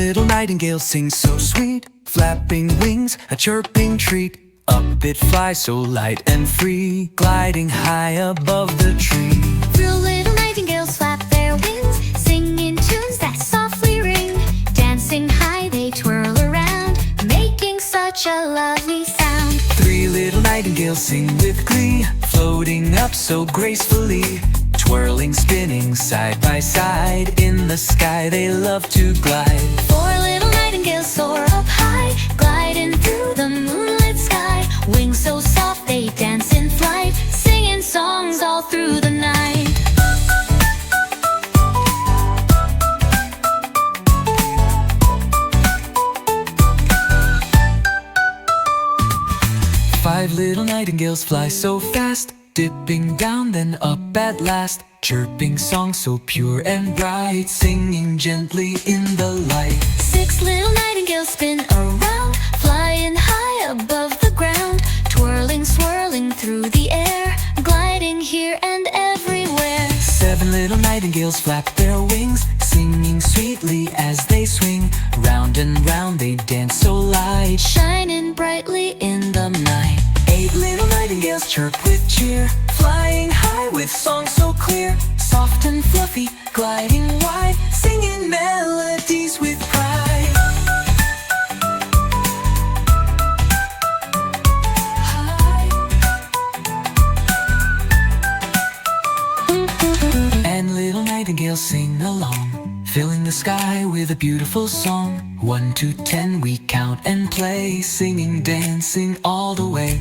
little nightingales sing so sweet, flapping wings, a chirping treat. Up it flies so light and free, gliding high above the tree. Three little nightingales flap their wings, singing tunes that softly ring. Dancing high they twirl around, making such a lovely sound. Three little nightingales sing with glee, floating up so gracefully. Twirling, spinning side by side, in the sky they love to glide. Four little nightingales soar up high, gliding through the moonlit sky. Wings so soft they dance in flight, singing songs all through the night. Five little nightingales fly so fast, dipping down then up at last. Chirping songs so pure and bright, singing gently in the light. Six little nightingales spin around, flying high above the ground. Twirling, swirling through the air, gliding here and everywhere. Seven little nightingales flap their wings, singing sweetly as they swing. Round and round they dance so light, shining brightly in the night. Eight little nightingales chirp with cheer, flying high with songs so clear. Soft and fluffy, gliding wide, singing melodies with pride. And little nightingales sing along, filling the sky with a beautiful song. 1 to 10 we count and play, singing, dancing all the way.